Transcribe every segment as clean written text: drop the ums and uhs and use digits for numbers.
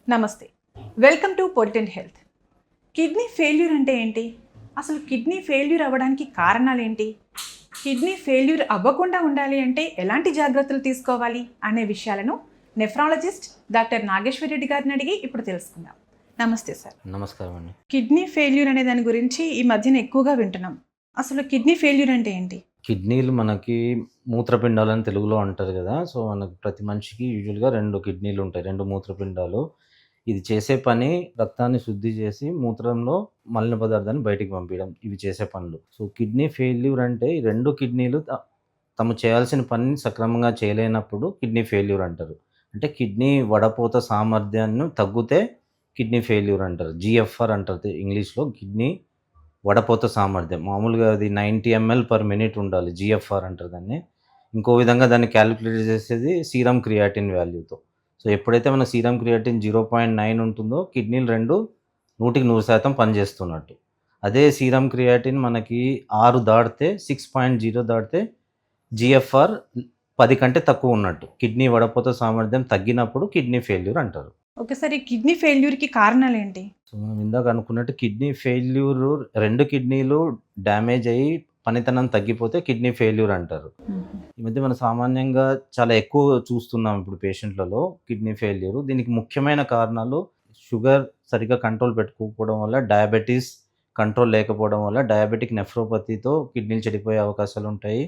నమస్తే. Welcome to politent health. Kidney failure అంటే ఏంటి? అసలు కిడ్నీ ఫెయిల్యూర్ అవ్వడానికి కారణాలేంటి? కిడ్నీ ఫెయిల్యూర్ అవ్వకుండా ఉండాలి అంటే ఎలాంటి జాగ్రత్తలు తీసుకోవాలి అనే విషయాలను నెఫ్రాలజిస్ట్ డాక్టర్ నాగేశ్వర్ రెడ్డి గారిని అడిగి ఇప్పుడు తెలుసుకుందాం. నమస్తే సార్. నమస్కారం అండి. కిడ్నీ ఫెయిల్యూర్ అనే దాని గురించి ఈ మధ్యన ఎక్కువగా వింటున్నాం. అసలు కిడ్నీ ఫెయిల్యూర్ అంటే ఏంటి? కిడ్నీలు మనకి మూత్రపిండాలని తెలుగులో అంటారు కదా! సో, మనకి ప్రతి మనిషికి యూజువల్‌గా 2 కిడ్నీలు ఉంటాయి. 2 మూత్రపిండాలు. ఇది చేసే పని రక్తాన్ని శుద్ధి చేసి మూత్రంలో మలిన పదార్థాన్ని బయటికి పంపియడం. ఇవి చేసే పనులు. సో, కిడ్నీ ఫెయిల్యూర్ అంటే ఈ 2 కిడ్నీలు తాము చేయాల్సిన పనిని సక్రమంగా చేయలేనప్పుడు కిడ్నీ ఫెయిల్యూర్ అంటారు. అంటే కిడ్నీ వడపోత సామర్థ్యాన్ని తగ్గితే కిడ్నీ ఫెయిల్యూర్ అంటారు. జీఎఫ్ఆర్ అంటారు ఇంగ్లీష్‌లో. కిడ్నీ వడపోత సామర్థ్యం. మామూలుగా అది 90 ఎంఎల్ పర్ మినిట్ ఉండాలి. జీఎఫ్ఆర్ అంటారు దాన్ని. ఇంకో విధంగా దాన్ని క్యాలిక్యులేట్ చేసేది సీరమ్ క్రియాటిన్ వాల్యూతో. సో, ఎప్పుడైతే మన సీరమ్ క్రియాటిన్ 0.9 ఉంటుందో కిడ్నీలు 2 100% పనిచేస్తున్నట్టు. అదే సీరమ్ క్రియాటిన్ మనకి 6 దాటితే 6.0 దాటితే జీఎఫ్ఆర్ 10 కంటే తక్కువ ఉన్నట్టు. కిడ్నీ వడపోత సామర్థ్యం తగ్గినప్పుడు కిడ్నీ ఫెయిల్యూర్ అంటారు. ఒకసారి కిడ్నీ ఫెయిల్యూర్‌కి కారణాలేంటి? సో, మనం ఇందాక అనుకున్నట్టు కిడ్నీ ఫెయిల్యూరు 2 కిడ్నీలు డ్యామేజ్ అయ్యి పనితనం తగ్గిపోతే కిడ్నీ ఫెయిల్యూర్ అంటారు. ఈ మధ్య మనం సామాన్యంగా చాలా ఎక్కువ చూస్తున్నాం ఇప్పుడు పేషెంట్లలో కిడ్నీ ఫెయిల్యూర్. దీనికి ముఖ్యమైన కారణాలు షుగర్ సరిగ్గా కంట్రోల్ పెట్టుకోకపోవడం వల్ల, డయాబెటిస్ కంట్రోల్ లేకపోవడం వల్ల, డయాబెటిక్ నెఫ్రోపతితో కిడ్నీలు చెడిపోయే అవకాశాలు ఉంటాయి.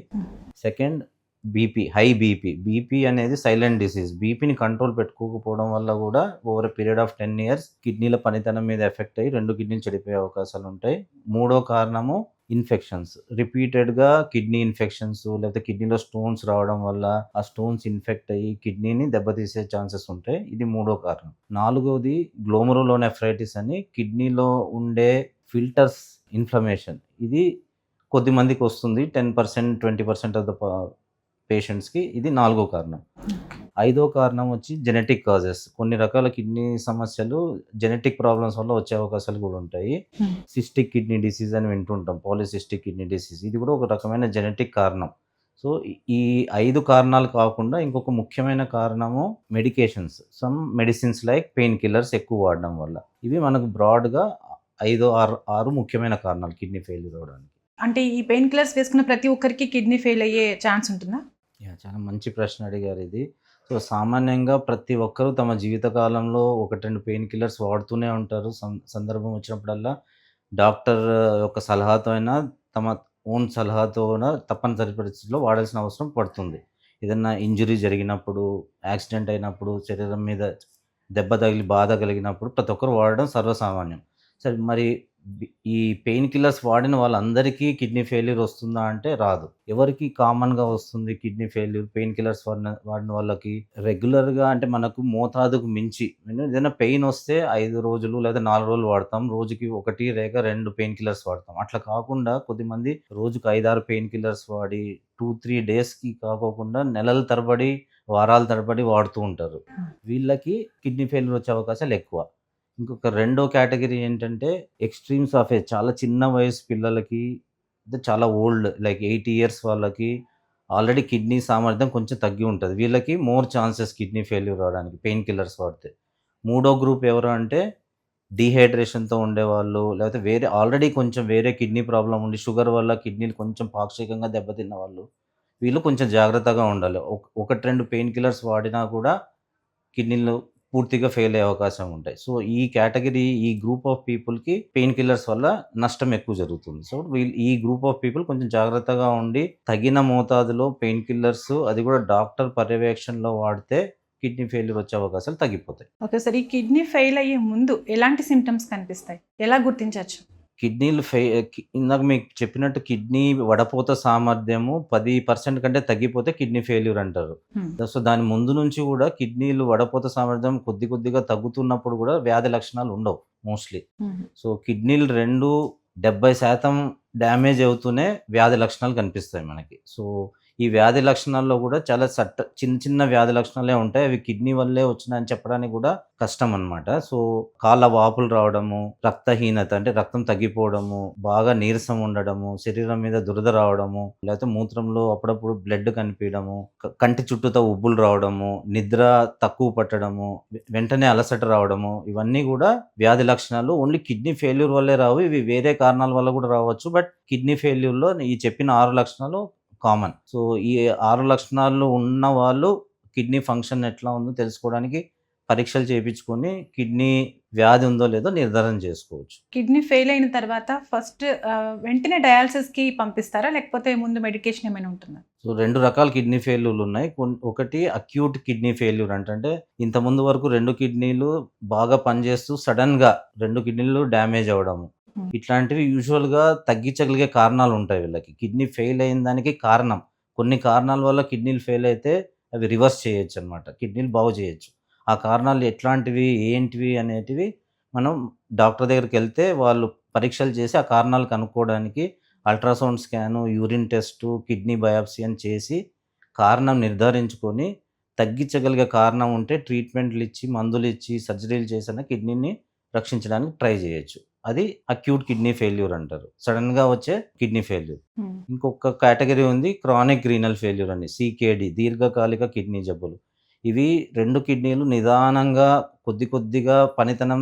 Second BP, high BP. BP అనేది సైలెంట్ డిసీజ్. బీపీని కంట్రోల్ పెట్టుకోకపోవడం వల్ల కూడా over a period of 10 years కిడ్నీల పనితనం మీద ఎఫెక్ట్ అయ్యి 2 కిడ్నీలు చెడిపోయే అవకాశాలు ఉంటాయి. మూడో కారణము ఇన్ఫెక్షన్స్. రిపీటెడ్‌గా కిడ్నీ ఇన్ఫెక్షన్స్ లేకపోతే కిడ్నీలో స్టోన్స్ రావడం వల్ల ఆ స్టోన్స్ ఇన్ఫెక్ట్ అయ్యి కిడ్నీని దెబ్బతీసే ఛాన్సెస్ ఉంటాయి. ఇది మూడో కారణం. నాలుగోది గ్లోమెరులోనెఫ్రైటిస్ అని కిడ్నీలో ఉండే ఫిల్టర్స్ ఇన్‌ఫ్లమేషన్. ఇది కొద్దిమందికి వస్తుంది. 10%, 20% ఆఫ్ ద పేషెంట్స్‌కి. ఇది నాలుగో కారణం. ఐదో కారణం వచ్చి జెనెటిక్ కాజెస్. కొన్ని రకాల కిడ్నీ సమస్యలు జెనెటిక్ ప్రాబ్లమ్స్ వల్ల వచ్చే అవకాశాలు కూడా ఉంటాయి. సిస్టిక్ కిడ్నీ డిసీజ్ అని వింటుంటాం. Polycystic kidney disease. ఇది కూడా ఒక రకమైన జెనెటిక్ కారణం. సో, ఈ 5 కారణాలు కాకుండా ఇంకొక ముఖ్యమైన కారణము medications. Some medicines like pain killers ఎక్కువ వాడడం వల్ల. ఇవి మనకు బ్రాడ్‌గా 5, 6 ముఖ్యమైన కారణాలు కిడ్నీ ఫెయిల్యూర్ అవ్వడానికి. అంటే ఈ పెయిన్ కిల్లర్స్ వేసుకున్న ప్రతి ఒక్కరికి కిడ్నీ ఫెయిల్ అయ్యే ఛాన్స్ ఉంటుందా? చాలా మంచి ప్రశ్న అడిగారు ఇది. సో, సామాన్యంగా ప్రతి ఒక్కరు తమ జీవితకాలంలో 1, 2 పెయిన్ కిల్లర్స్ వాడుతూనే ఉంటారు. సందర్భం వచ్చినప్పుడల్లా డాక్టర్ యొక్క సలహాతో అయినా, తమ ఓన్ సలహాతోన తప్పనిసరి పరిస్థితుల్లో వాడాల్సిన అవసరం పడుతుంది. ఏదన్నా ఇంజ్యూరీ జరిగినప్పుడు, యాక్సిడెంట్ అయినప్పుడు, శరీరం మీద దెబ్బ తగిలి బాధ కలిగినప్పుడు ప్రతి ఒక్కరు వాడడం సర్వసామాన్యం. సరే, మరి ఈ పెయిన్ కిల్లర్స్ వాడిన వాళ్ళందరికీ కిడ్నీ ఫెయిల్యూర్ వస్తుందా అంటే రాదు. ఎవరికి కామన్‌గా వస్తుంది కిడ్నీ ఫెయిల్యూర్? పెయిన్ కిల్లర్స్ వాడిన వాళ్ళకి రెగ్యులర్‌గా, అంటే మనకు మోతాదుకు మించి ఏదైనా పెయిన్ వస్తే 5 రోజులు లేదా 4 రోజులు వాడతాం. రోజుకి 1 లేక 2 పెయిన్ కిల్లర్స్ వాడతాం. అట్లా కాకుండా కొద్దిమంది రోజుకు 5, 6 పెయిన్ కిల్లర్స్ వాడి 2, 3 డేస్‌కి కాకోకుండా నెలల తరబడి, వారాల తరబడి వాడుతూ ఉంటారు. వీళ్ళకి కిడ్నీ ఫెయిల్యూర్ వచ్చే అవకాశాలు ఎక్కువ. ఇంకొక రెండో కేటగిరీ ఏంటంటే ఎక్స్‌ట్రీమ్స్ ఆఫ్ ఏజ్. చాలా చిన్న వయసు పిల్లలకి, అంటే చాలా ఓల్డ్ లైక్ 80 ఇయర్స్ వాళ్ళకి ఆల్రెడీ కిడ్నీ సామర్థ్యం కొంచెం తగ్గి ఉంటది. వీళ్ళకి మోర్ ఛాన్సెస్ కిడ్నీ ఫెయిల్యూర్ రావడానికి పెయిన్ కిల్లర్స్ వాడితే. మూడో గ్రూప్ ఎవరు అంటే డీహైడ్రేషన్‌తో ఉండేవాళ్ళు, లేకపోతే ఆల్రెడీ కొంచెం వేరే కిడ్నీ ప్రాబ్లమ్ ఉండి షుగర్ వల్ల కిడ్నీలు కొంచెం పాక్షికంగా దెబ్బతిన్న వాళ్ళు. వీళ్ళు కొంచెం జాగ్రత్తగా ఉండాలి. 1, 2 పెయిన్ కిల్లర్స్ వాడినా కూడా కిడ్నీలు పూర్తిగా ఫెయిల్ అయ్యే అవకాశం ఉంటాయి. సో, ఈ కేటగిరీ, ఈ గ్రూప్ ఆఫ్ పీపుల్‌కి పెయిన్ కిల్లర్స్ వల్ల నష్టం ఎక్కువ జరుగుతుంది. సో, ఈ గ్రూప్ ఆఫ్ పీపుల్ కొంచెం జాగ్రత్తగా ఉండి తగిన మోతాదులో పెయిన్ కిల్లర్స్, అది కూడా డాక్టర్ పర్యవేక్షణలో వాడితే కిడ్నీ ఫెయిల్యూర్ వచ్చే అవకాశాలు తగ్గిపోతాయి. Okay sir. ఈ కిడ్నీ ఫెయిల్ అయ్యే ముందు ఎలాంటి సింప్టమ్స్ కనిపిస్తాయి? ఎలా గుర్తించొచ్చు? కిడ్నీలు ఇందాక మీకు చెప్పినట్టు కిడ్నీ వడపోత సామర్థ్యము 10% కంటే తగ్గిపోతే కిడ్నీ ఫెయిల్యూర్ అంటారు. సో, దాని ముందు నుంచి కూడా కిడ్నీలు వడపోత సామర్థ్యం కొద్దిగా తగ్గుతున్నప్పుడు కూడా వ్యాధి లక్షణాలు ఉండవు మోస్ట్‌లీ. సో, కిడ్నీలు 2 70% డ్యామేజ్ అవుతూనే వ్యాధి లక్షణాలు కనిపిస్తాయి మనకి. సో, ఈ వ్యాధి లక్షణాల్లో కూడా చాలా చిన్న చిన్న వ్యాధి లక్షణాలే ఉంటాయి. అవి కిడ్నీ వల్లే వచ్చినాయని చెప్పడానికి కూడా కష్టం అన్నమాట. సో కాళ్ళ వాపులు రావడము, రక్తహీనత అంటే రక్తం తగ్గిపోవడము, బాగా నీరసం ఉండడము, శరీరం మీద దురద రావడము, లేకపోతే మూత్రంలో అప్పుడప్పుడు బ్లడ్ కనిపించడము, కంటి చుట్టూతో ఉబ్బులు రావడము, నిద్ర తక్కువ పట్టడము, వెంటనే అలసట రావడము, ఇవన్నీ కూడా వ్యాధి లక్షణాలు. ఓన్లీ కిడ్నీ ఫెయిల్యూర్ వల్లే రావు, ఇవి వేరే కారణాల వల్ల కూడా రావచ్చు. బట్ కిడ్నీ ఫెయిల్యూర్లో ఈ చెప్పిన 6 లక్షణాలు కామన్. సో ఈ 6 లక్షణాలు ఉన్న వాళ్ళు కిడ్నీ ఫంక్షన్ ఎట్లా ఉందో తెలుసుకోవడానికి పరీక్షలు చేయించుకొని కిడ్నీ వ్యాధి ఉందో లేదో నిర్ధారణ చేసుకోవచ్చు. కిడ్నీ ఫెయిల్ అయిన తర్వాత ఫస్ట్ వెంటనే డయాలసిస్కి పంపిస్తారా, లేకపోతే ముందు మెడికేషన్ ఏమైనా ఉంటుందా? సో 2 రకాల కిడ్నీ ఫెయిల్యూర్లు ఉన్నాయి. ఒకటి అక్యూట్ కిడ్నీ ఫెయిల్యూర్ అంటే ఇంతకుముందు వరకు 2 కిడ్నీలు బాగా పనిచేస్తూ సడన్గా 2 కిడ్నీలు డ్యామేజ్ అవ్వడము, ఇట్లాంటివి యూజువల్గా తగ్గించగలిగే కారణాలు ఉంటాయి వీళ్ళకి. కిడ్నీ ఫెయిల్ అయిన దానికి కారణం, కొన్ని కారణాల వల్ల కిడ్నీలు ఫెయిల్ అయితే అవి రివర్స్ చేయొచ్చు అనమాట, కిడ్నీలు బాగు చేయొచ్చు. ఆ కారణాలు ఎట్లాంటివి ఏంటివి అనేటివి మనం డాక్టర్ దగ్గరికి వెళ్తే వాళ్ళు పరీక్షలు చేసి ఆ కారణాలు కనుక్కోవడానికి ultrasound scan, urine test, kidney biopsy అని చేసి కారణం నిర్ధారించుకొని తగ్గించగలిగే కారణం ఉంటే ట్రీట్మెంట్లు ఇచ్చి మందులు ఇచ్చి సర్జరీలు చేసిన కిడ్నీని రక్షించడానికి ట్రై చేయొచ్చు. అది అక్యూట్ కిడ్నీ ఫెయిల్యూర్ అంటారు, సడన్గా వచ్చే కిడ్నీ ఫెయిల్యూర్. ఇంకొక కేటగిరీ ఉంది క్రానిక్ రీనల్ ఫెయిల్యూర్ అని, CKD, దీర్ఘకాలిక కిడ్నీ జబ్బులు. ఇవి 2 కిడ్నీలు నిదానంగా కొద్దిగా పనితనం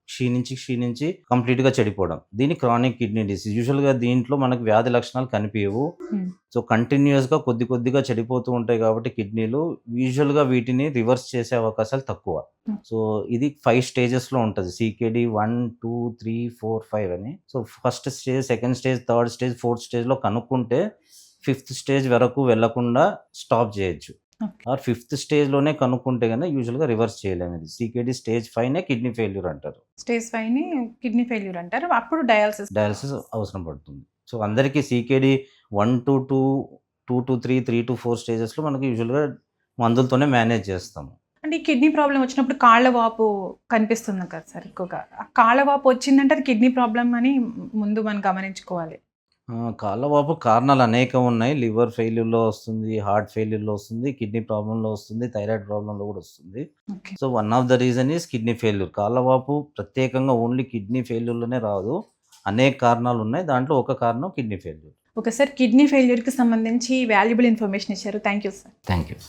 క్షీణించి కంప్లీట్గా చెడిపోవడం, దీన్ని క్రానిక్ కిడ్నీ డిసీజ్. యూజువల్గా దీంట్లో మనకు వ్యాధి లక్షణాలు కనిపించవు. సో కంటిన్యూస్గా కొద్దిగా చెడిపోతూ ఉంటాయి కాబట్టి కిడ్నీలు యూజువల్గా వీటిని రివర్స్ చేసే అవకాశాలు తక్కువ. సో ఇది 5 స్టేజెస్లో ఉంటుంది, CKD 1, 2, 3, 4, 5 అని. So first stage, second stage, third stage, fourth స్టేజ్లో కనుక్కుంటే 5th స్టేజ్ వరకు వెళ్లకుండా స్టాప్ చేయొచ్చు. ఆర్ 5th స్టేజ్లోనే కనుక్కుంటే కనుక యూజువల్గా రివర్స్ చేయలేము. ఇది CKD స్టేజ్ 5నే కిడ్నీ ఫెయిల్యూర్ అంటారు. స్టేజ్ 5ని కిడ్నీ ఫెయిల్యూర్ అంటారు. అప్పుడు డయాలసిస్ అవసరం పడుతుంది. సో అందరికీ CKD 1 to 2, 2 to 3, 3 to 4 స్టేజెస్లో మనకి యూజువల్గా మందులతోనే మేనేజ్ చేస్తాము. అంటే ఈ కిడ్నీ ప్రాబ్లం వచ్చినప్పుడు కాళ్ళ వాపు కనిపిస్తుంది కదా సార్ ఎక్కువగా. ఆ కాళ్ళ వాపు వచ్చిందంటే అది కిడ్నీ ప్రాబ్లం అని ముందు మనం గమనించుకోవాలి. కాళ్ళ వాపు కారణాలు అనేకం ఉన్నాయి. లివర్ ఫెయిల్యూర్లో వస్తుంది, హార్ట్ ఫెయిల్యూర్లో వస్తుంది, కిడ్నీ ప్రాబ్లంలో వస్తుంది, థైరాయిడ్ ప్రాబ్లంలో కూడా వస్తుంది. So one of the reason is kidney failure. కాళ్ళ వాపు ప్రత్యేకంగా ఓన్లీ కిడ్నీ ఫెయిల్యూర్లోనే రాదు, అనేక కారణాలు ఉన్నాయి. దాంట్లో ఒక కారణం kidney failure. Okay sir, kidney ఫెయిల్యూర్కి సంబంధించి వాల్యుబుల్ ఇన్ఫర్మేషన్ ఇచ్చారు. Thank you sir. Thank you.